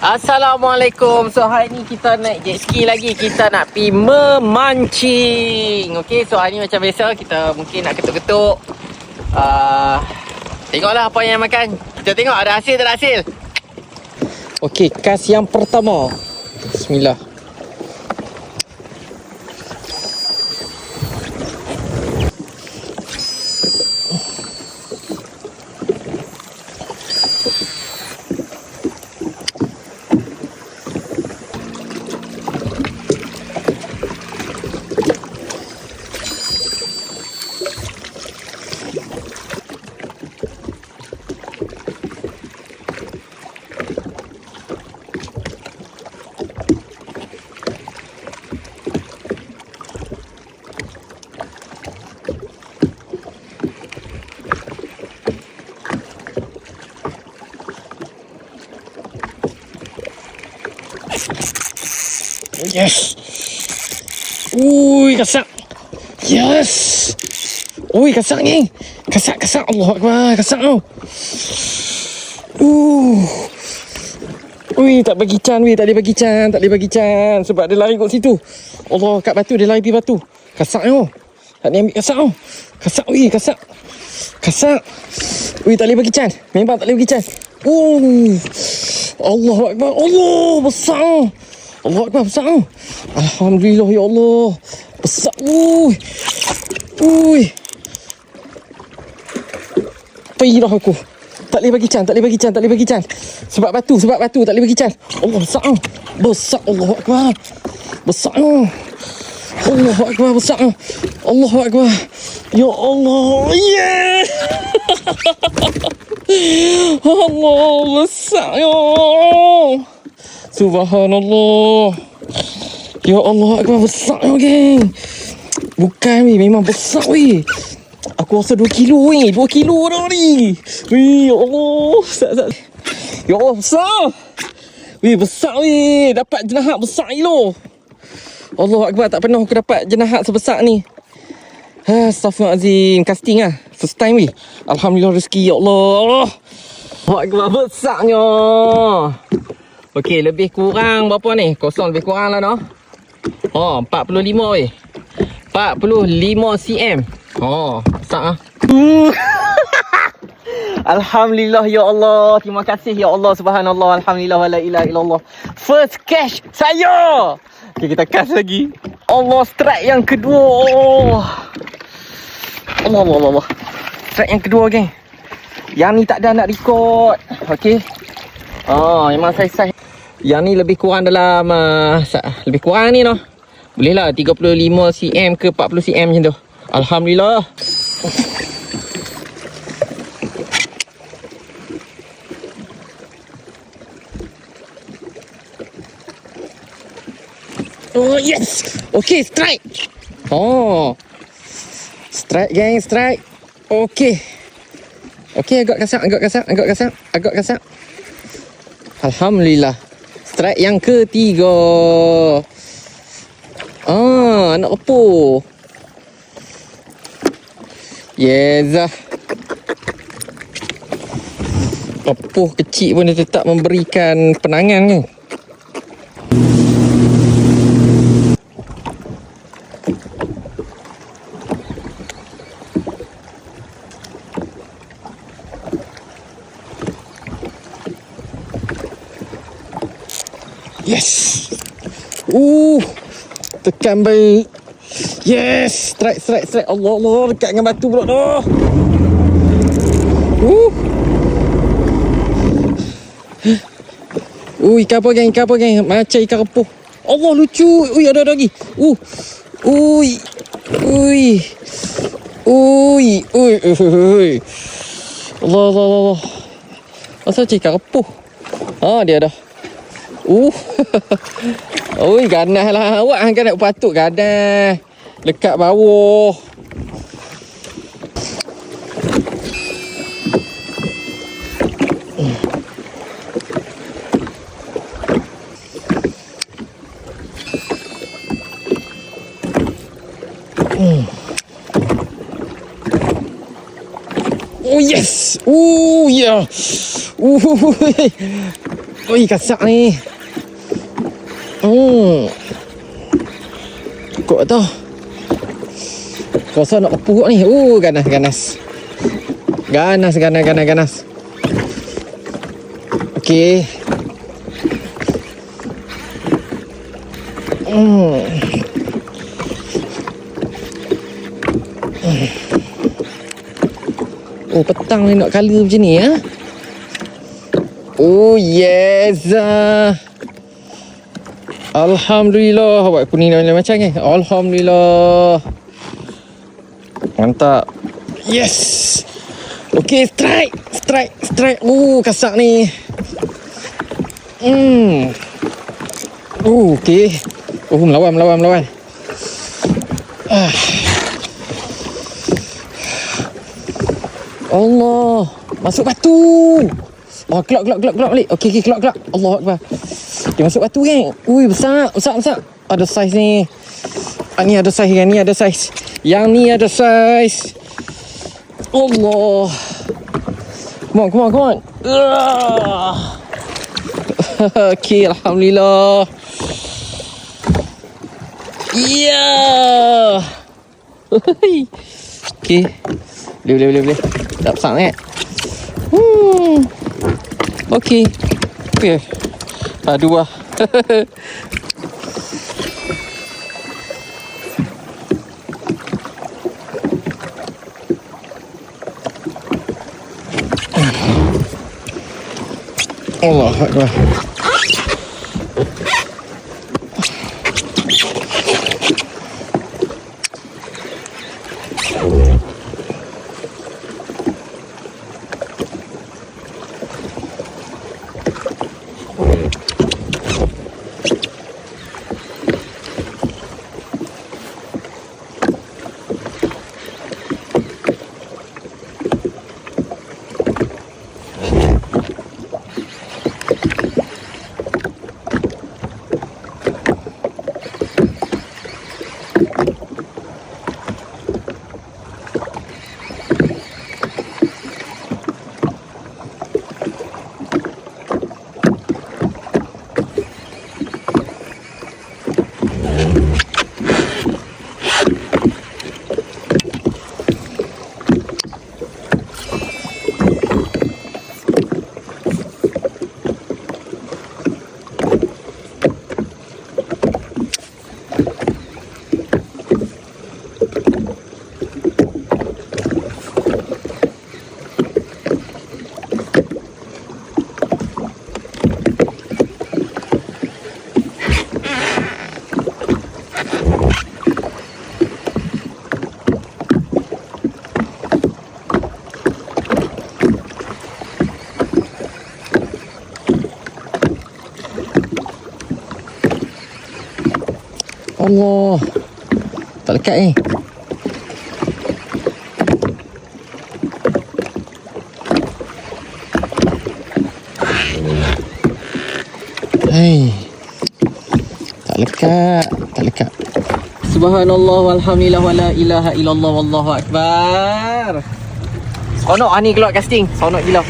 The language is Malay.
Assalamualaikum. So hari ni kita naik jet ski lagi. Kita nak pergi memancing. Okey, so hari ni macam biasa kita mungkin nak ketuk-ketuk. Tengoklah apa yang makan. Kita tengok ada hasil tak ada hasil. Okey, kas yang pertama. Bismillah. Yes. Ui, kasak. Yes. Ui, kasak ni. Kasak. Allah Akbar. Kasak tau. Ui, tak bagi can weh. Tak boleh bagi can. Sebab dia lari kat situ. Allah, kat batu. Dia lari pergi batu. Kasak tau. Tak boleh ambil kasak tau. Kasak weh, kasak. Ui, tak boleh bagi can. Memang tak boleh bagi can. Allah Akbar. Allah, besar tau. Allah Akbar, besar tau. Alhamdulillah, ya Allah. Besar. Ui. Pergi dah aku. Tak boleh bagi can. Sebab batu. Tak boleh bagi can. Allah, besar tau. Besar, Allah Akbar. Besar tau. Allah Akbar, besar tau. Allah Akbar. Ya Allah. Yeah. Allah, besar ya. Subhanallah. Ya Allah Akbar, besar ya geng. Bukan weh, memang besar weh. Aku rasa 2 kilo weh. 2 kilo dah ni. Weh, ya Allah. Ya Allah, besar. Weh, besar weh. Dapat jenahat besar kilo. Allah Akbar, tak pernah aku dapat jenahat sebesar ni. Astaghfirullahalazim. Casting lah. First time weh. Alhamdulillah rezeki, ya Allah. Allah Akbar, besarnya. Okey, lebih kurang berapa ni? Kosong lebih kurang lah dah. 45 weh. 45 cm. Besar lah. Alhamdulillah, ya Allah. Terima kasih, ya Allah. Subhanallah. Alhamdulillah. Wa la ilaha illallah. First cash saya. Okay, kita cash lagi. Allah, strike yang kedua. Allah. Strike yang kedua, geng. Yang ni tak ada nak record. Okey. Memang saiz-saiz. Yang ni lebih kurang dalam lebih kurang ni noh. Boleh lah 35 cm ke 40 cm macam tu. Alhamdulillah. Oh yes. Okay, strike. Strike gang, strike. Okay, agak kasak. Alhamdulillah. Strike yang ketiga. Anak apa? Yes. Apa kecil pun dia tetap memberikan penangan ni. Yes. Tekan baik. Yes. Strike. Allah. Dekat dengan batu pula dah. Ikan apa geng? Macam ikan repuh. Allah, lucu. Ada lagi. Allah. Asal macam ikan repuh. Dia dah. Ganas lah. Awak kan nak patut ganas. Lekat bawah. Oh yes. Oh yeah. Ui, kasak ni. Cukup tau. Rasa nak lepuk ni. Ganas. Ganas. Okey. Oh, petang ni nak colour macam ni ya. Oh, yes. Alhamdulillah. Awak kuning macam ni. Alhamdulillah. Mantap. Yes. Okey, strike. Kasak ni. Okey. Melawan. Allah. Masuk batu. Oh, kelak balik. Okey, kelak. Allahu Akbar. Dia masuk batu kan. Ui, besar. Ada saiz ni. Ni ada saiz kan. Yang ni ada saiz. Allah. Come on. Okey, alhamdulillah. Yeah. Okey. Boleh. Tak besar sangat. Okey. Dua. Allah Akbar. Allah. Tak lekat ni. Tak lekat. Subhanallah walhamdulillah wala ilaha illallah wallahu akbar. Seronok ni keluar casting. Seronok gila.